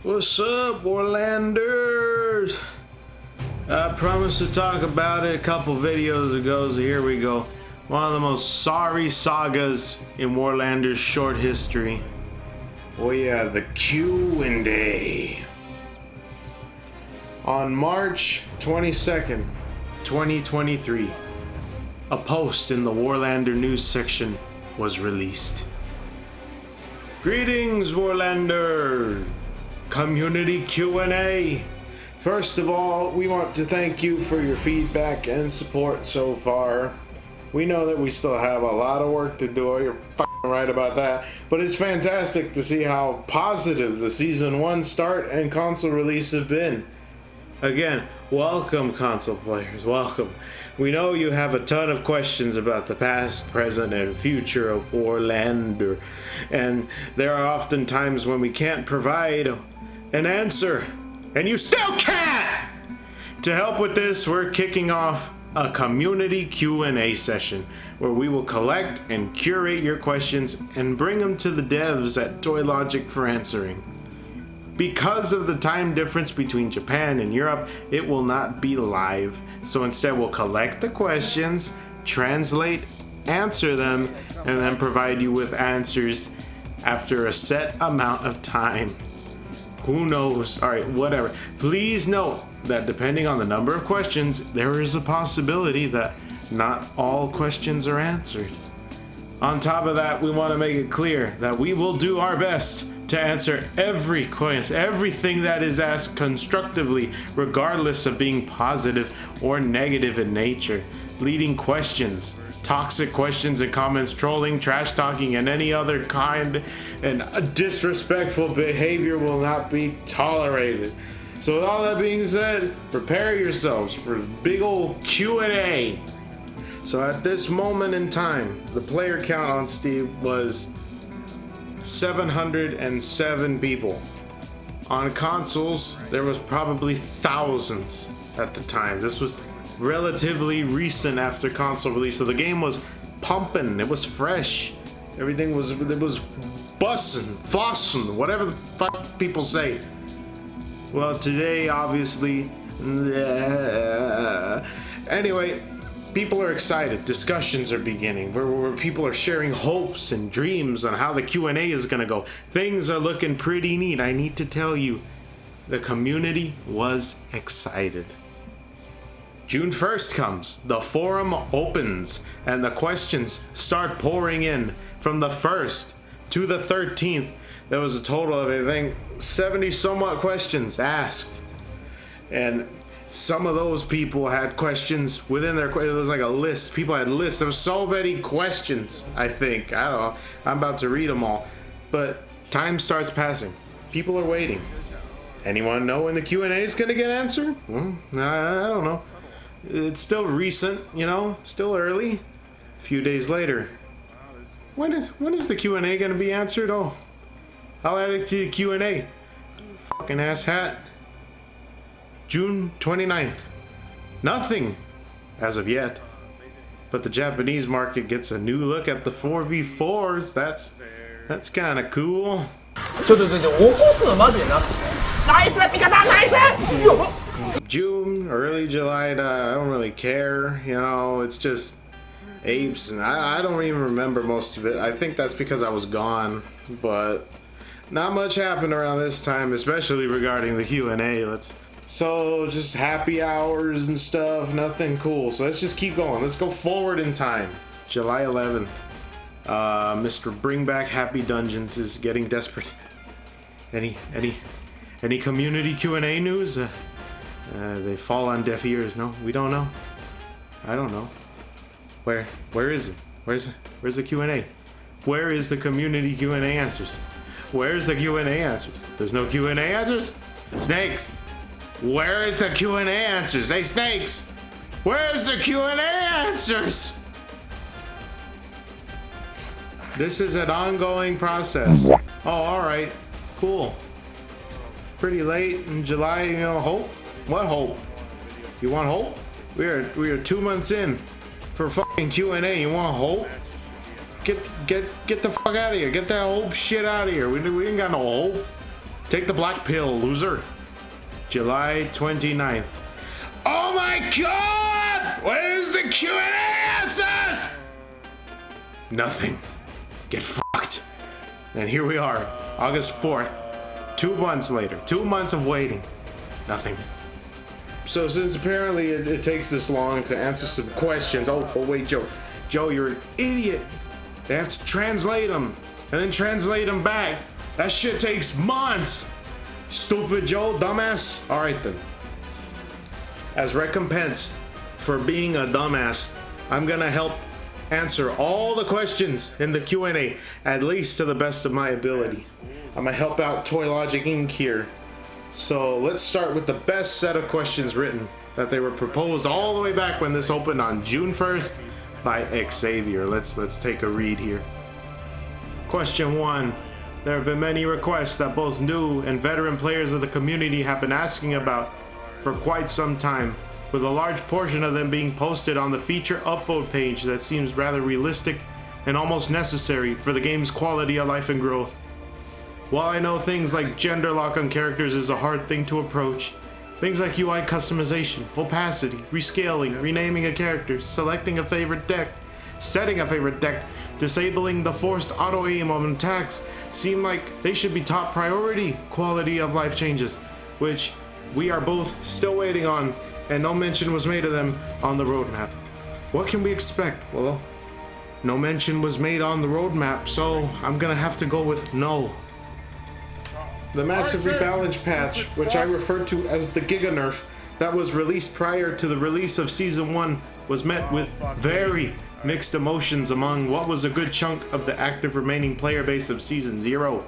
What's up, Warlanders? I promised to talk about it a couple videos ago, so here we go. One of the most sorry sagas in Warlander's short history. Oh yeah, the Q&A. On March 22nd, 2023, a post in the Warlander news section was released. Greetings, Warlander! Community Q&A. First of all, we want to thank you for your feedback and support so far. We know that we still have a lot of work to do. You're f***ing right about that. But it's fantastic to see how positive the Season 1 start and console release have been. Again, welcome console players, welcome. We know you have a ton of questions about the past, present, and future of Warlander. And there are often times when we can't provide an answer. And you still can't! To help with this, we're kicking off a community Q&A session where we will collect and curate your questions and bring them to the devs at Toy Logic for answering. Because of the time difference between Japan and Europe, it will not be live. So instead we'll collect the questions, translate, answer them, and then provide you with answers after a set amount of time. Who knows? Alright, whatever. Please note that depending on the number of questions, there is a possibility that not all questions are answered. On top of that, we want to make it clear that we will do our best to answer every question, everything that is asked constructively, regardless of being positive or negative in nature. Leading questions, toxic questions and comments, trolling, trash talking, and any other kind and disrespectful behavior will not be tolerated. So with all that being said, prepare yourselves for big old Q&A. So at this moment in time, the player count on Steam was 707 people. On consoles, there was probably thousands at the time. This was relatively recent after console release, so the game was pumping. It was fresh. Everything was bussin', flossin', whatever the fuck people say. Well, today, obviously, anyway, people are excited. Discussions are beginning where people are sharing hopes and dreams on how the Q&A is gonna go. Things are looking pretty neat. I need to tell you, the community was excited. June 1st comes, the forum opens, and the questions start pouring in. From the 1st to the 13th, there was a total of, I think, 70 somewhat questions asked. And some of those people had questions within their, it was like a list. People had lists. There were so many questions, I think. I don't know. I'm about to read them all. But time starts passing. People are waiting. Anyone know when the Q&A is going to get answered? Well, I don't know. It's still recent, you know, it's still early. A few days later. When is the Q&A going to be answered? Oh, I'll add it to the Q&A. Fucking ass hat. June 29th. Nothing as of yet. But the Japanese market gets a new look at the 4v4s. That's kind of cool. June, early July, I don't really care, you know, it's just apes, and I don't even remember most of it. I think that's because I was gone, but not much happened around this time, especially regarding the Q&A. So just happy hours and stuff, nothing cool. So let's just keep going. Let's go forward in time. July 11th, Mr. Bring Back Happy Dungeons is getting desperate. Any community Q&A news? They fall on deaf ears. No, we don't know. I don't know. Where is it? Where's the Q&A? Where is the community Q&A answers? Where's the Q&A answers? There's no Q&A answers? Snakes! Where is the Q&A answers? Hey, snakes! Where's the Q&A answers? This is an ongoing process. Oh, alright. Cool. Pretty late in July, you know, hope? What hope? You want hope? We are 2 months in for fucking Q&A. You want hope? Get the fuck out of here. Get that hope shit out of here. We ain't got no hope. Take the black pill, loser. July 29th. Oh my god! Where's the Q&A answers? Nothing. Get fucked. And here we are, August 4th. 2 months later. 2 months of waiting. Nothing. So since apparently it takes this long to answer some questions. Oh wait, Joe. Joe, you're an idiot. They have to translate them and then translate them back. That shit takes months. Stupid Joe, dumbass. All right then. As recompense for being a dumbass, I'm gonna help answer all the questions in the Q&A, at least to the best of my ability. I'm gonna help out Toy Logic Inc. here. So let's start with the best set of questions written, that they were proposed all the way back when this opened on June 1st by Xavier. Let's take a read here. Question 1. There have been many requests that both new and veteran players of the community have been asking about for quite some time, with a large portion of them being posted on the feature upvote page that seems rather realistic and almost necessary for the game's quality of life and growth. While I know things like gender lock on characters is a hard thing to approach, things like UI customization, opacity, rescaling, renaming a character, selecting a favorite deck, setting a favorite deck, disabling the forced auto aim on attacks seem like they should be top priority quality of life changes, which we are both still waiting on, and no mention was made of them on the roadmap. What can we expect? Well, no mention was made on the roadmap, so I'm gonna have to go with no. The massive rebalance patch, which I refer to as the Giga Nerf, that was released prior to the release of Season 1, was met with very mixed emotions among what was a good chunk of the active remaining player base of Season 0.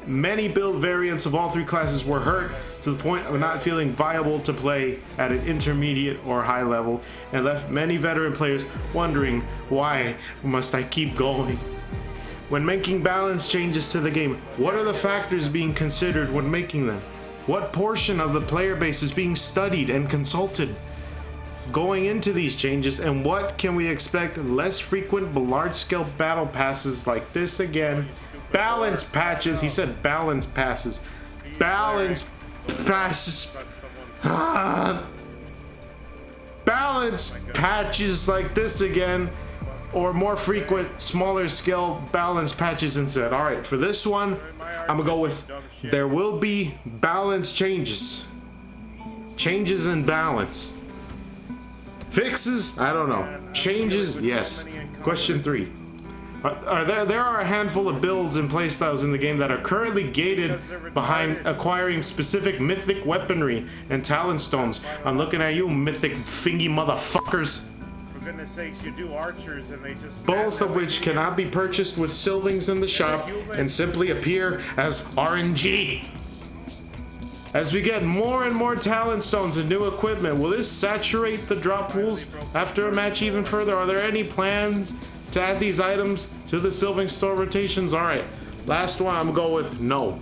Many build variants of all 3 classes were hurt to the point of not feeling viable to play at an intermediate or high level, and left many veteran players wondering, why must I keep going? When making balance changes to the game, what are the factors being considered when making them? What portion of the player base is being studied and consulted going into these changes, and what can we expect less frequent but large-scale battle passes like this again? Balance patches, he said balance passes. Balance passes. Balance patches like this again, or more frequent, smaller scale balance patches instead. All right, for this one, I'm gonna go with there will be balance changes. Changes in balance. Fixes? I don't know. Changes? Yes. Question 3. There are a handful of builds and playstyles in the game that are currently gated behind acquiring specific mythic weaponry and talent stones. I'm looking at you, mythic fingy motherfuckers. For goodness sakes, you do archers and they just... Both of which cannot be purchased with Sylvings in the shop and simply appear as RNG. As we get more and more talent stones and new equipment, will this saturate the drop pools after a match even further? Are there any plans to add these items to the Sylving store rotations? Alright, last one, I'm gonna go with no.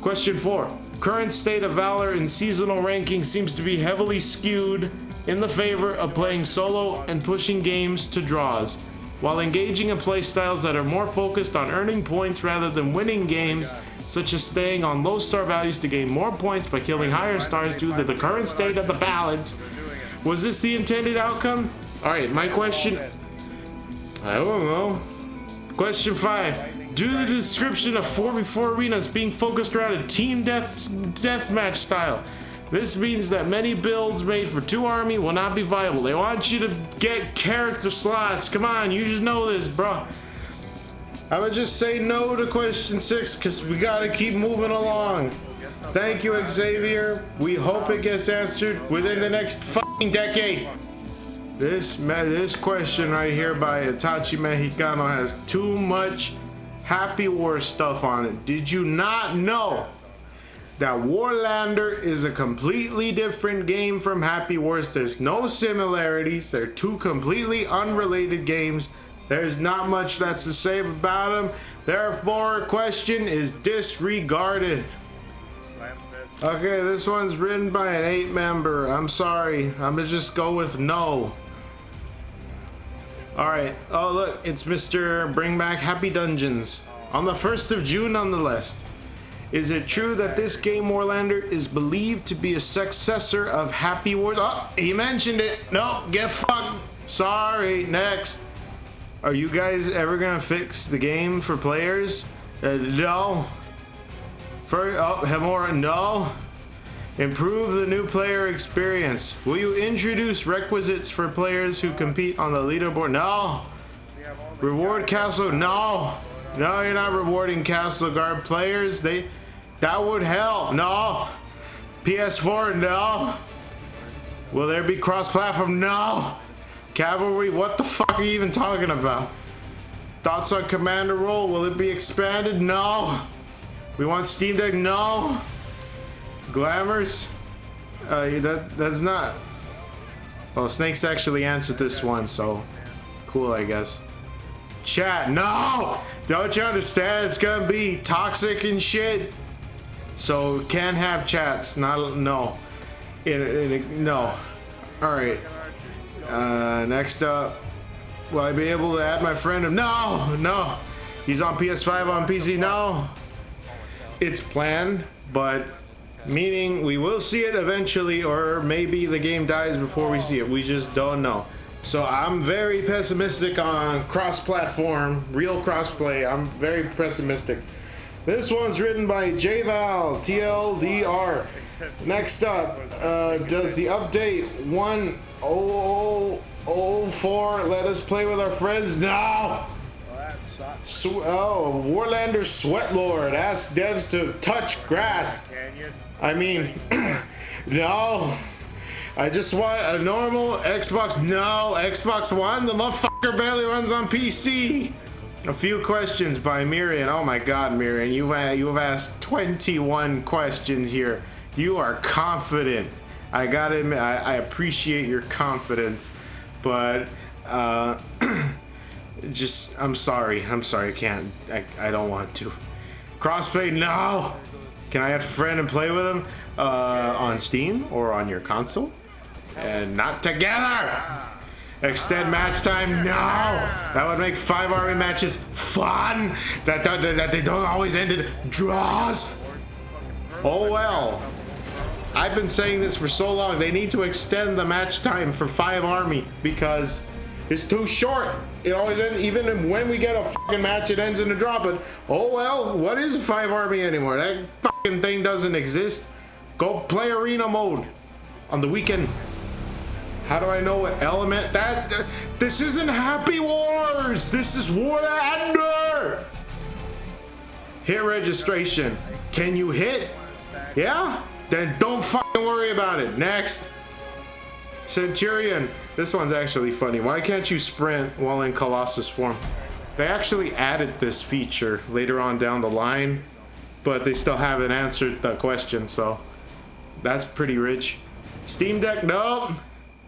Question 4. Current state of Valor in seasonal ranking seems to be heavily skewed in the favor of playing solo and pushing games to draws, while engaging in playstyles that are more focused on earning points rather than winning games, such as staying on low star values to gain more points by killing higher stars due to the current state of the balance. Was this the intended outcome? Alright, my question... I don't know. Question 5. Due to the description of 4v4 arenas being focused around a team deathmatch style, this means that many builds made for 2 army will not be viable. They want you to get character slots. Come on, you just know this, bro. I would just say no to question 6 because we gotta keep moving along. Thank you, Xavier. We hope it gets answered within the next fucking decade. This question right here by Itachi Mexicano has too much Happy Wars stuff on it. Did you not know that Warlander is a completely different game from Happy Wars? There's no similarities. They're 2 completely unrelated games. There's not much that's to say about them. Therefore, question is disregarded. Okay, this one's written by an 8 member. I'm sorry. I'm gonna just go with no. Alright, oh look, it's Mr. Bring Back Happy Dungeons. On the 1st of June on the list. Is it true that this game, Warlander, is believed to be a successor of Happy Wars? Oh, he mentioned it. No, get fucked. Sorry, next. Are you guys ever gonna fix the game for players? No. Have more? No. Improve the new player experience. Will you introduce requisites for players who compete on the leaderboard? No. Reward Castle? No. No, you're not rewarding Castle Guard players. That would help. No. PS4? No. Will there be cross-platform? No. Cavalry? What the fuck are you even talking about? Thoughts on Commander Role? Will it be expanded? No. We want Steam Deck? No. Glamours? That's not. Well, Snakes actually answered this one, so cool, I guess. Chat? No. Don't you understand? It's gonna be toxic and shit. So can't have chats. Not no. No. All right. Next up, will I be able to add my friend? No. He's on PS5, on PC. No. It's planned, but meaning we will see it eventually, or maybe the game dies before we see it. We just don't know. So I'm very pessimistic on cross-platform, real crossplay. I'm very pessimistic. This one's written by JVal TLDR. Next up, does the update 1.004 let us play with our friends? No. Warlander Sweatlord asks devs to touch grass. I mean, no. I just want a normal Xbox. No, Xbox One. The motherfucker barely runs on PC. A few questions by Miriam. Oh my God, Miriam, you have asked 21 questions here. You are confident. I gotta admit, I appreciate your confidence, but just I'm sorry. I can't. I don't want to. Crossplay? No. Can I add a friend and play with him on Steam or on your console? And not together. Extend match time? No. That would make 5 army matches fun. That they don't always end in draws. Oh well. I've been saying this for so long. They need to extend the match time for 5 army because it's too short. It always ends, even when we get a fucking match, it ends in a draw. But oh well, what is 5 army anymore? That fucking thing doesn't exist. Go play arena mode on the weekend. How do I know what element this isn't Happy Wars. This is Warlander. Hit registration. Can you hit? Yeah? Then don't fucking worry about it. Next. Centurion. This one's actually funny. Why can't you sprint while in Colossus form? They actually added this feature later on down the line, but they still haven't answered the question, so that's pretty rich. Steam Deck? Nope.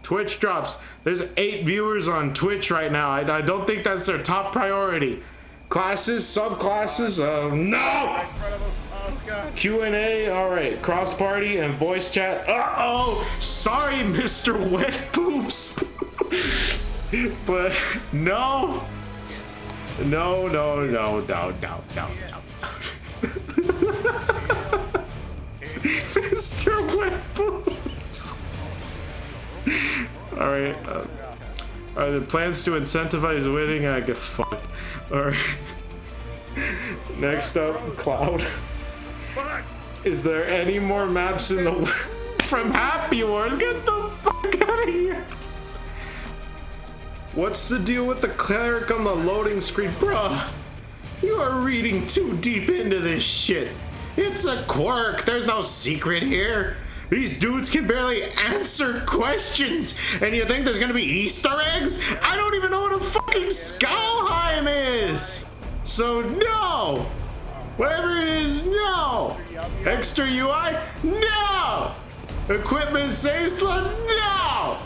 Twitch drops. There's 8 viewers on Twitch right now. I don't think that's their top priority. Classes, subclasses, no! Q&A, all right. Cross party and voice chat. Uh-oh, sorry, Mr. Wet Poops. But no. No. Mr. Wet Poops. All right. Are there plans to incentivize winning? I get fucked. All right. Next up, Cloud. Is there any more maps in the from Happy Wars? Get the fuck out of here. What's the deal with the cleric on the loading screen? Bruh, you are reading too deep into this shit. It's a quirk. There's no secret here. These dudes can barely answer questions, and you think there's gonna be Easter eggs? I don't even know what a fucking Skullheim is. So no. Whatever it is, no. Extra UI? No. Equipment save slots? No.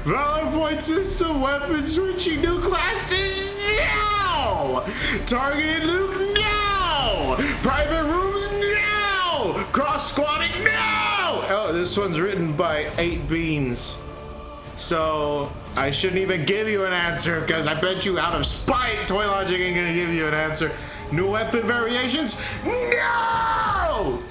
Valor point system, weapon switching, new classes? No. Targeted loot? No. Private rooms? No. Cross squatting? No. Oh, this one's written by 8 Beans. So I shouldn't even give you an answer because I bet you out of spite, Toy Logic ain't gonna give you an answer. New weapon variations? No!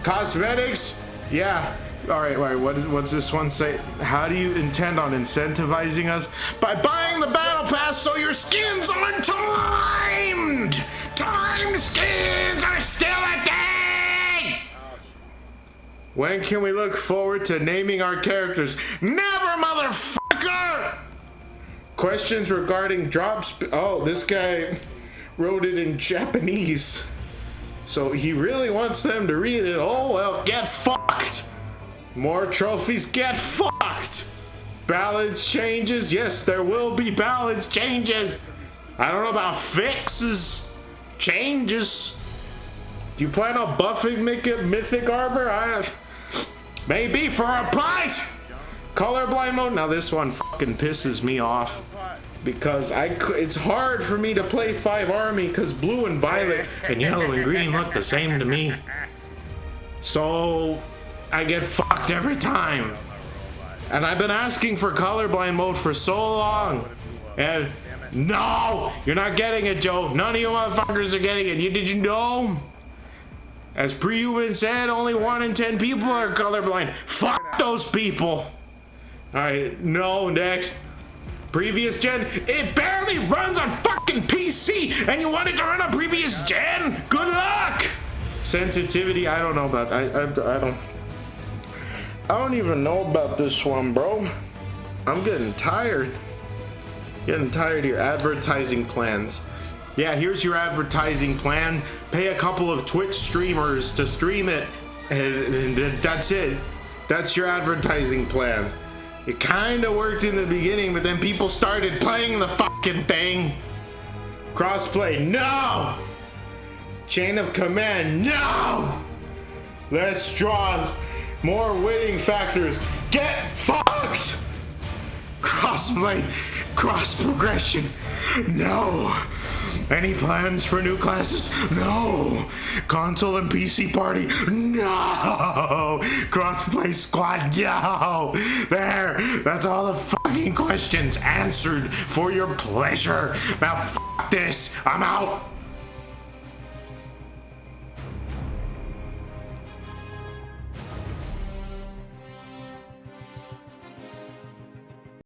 Cosmetics? Yeah. All right, wait, what's this one say? How do you intend on incentivizing us? By buying the battle pass so your skins are timed! Timed skins are still a thing! When can we look forward to naming our characters? Never, motherfucker! Questions regarding drops. Oh, this guy wrote it in Japanese. So he really wants them to read it. Oh, well, get fucked. More trophies, get fucked. Balance changes. Yes, there will be balance changes. I don't know about fixes. Changes. Do you plan on buffing mythic armor? Maybe for a price. Colorblind mode. Now this one fucking pisses me off. Because it's hard for me to play 5 army because blue and violet and yellow and green look the same to me. So I get fucked every time. And I've been asking for colorblind mode for so long. And no, you're not getting it, Joe. None of you motherfuckers are getting it. Did you know? As Pre-Human said, only 1 in 10 people are colorblind. Fuck those people. Alright, no, next. Previous gen, it barely runs on fucking PC, and you want it to run on previous gen? Good luck! Sensitivity, I don't know about that. I don't even know about this one, bro. I'm getting tired. Getting tired of your advertising plans. Yeah, here's your advertising plan. Pay a couple of Twitch streamers to stream it, and that's it. That's your advertising plan. It kind of worked in the beginning, but then people started playing the fucking thing. Crossplay, no! Chain of command, no! Less draws, more winning factors, get fucked! Crossplay, cross progression, no! Any plans for new classes? No! Console and PC party? No! Crossplay squad? No! There! That's all the fucking questions answered for your pleasure. Now fuck this! I'm out!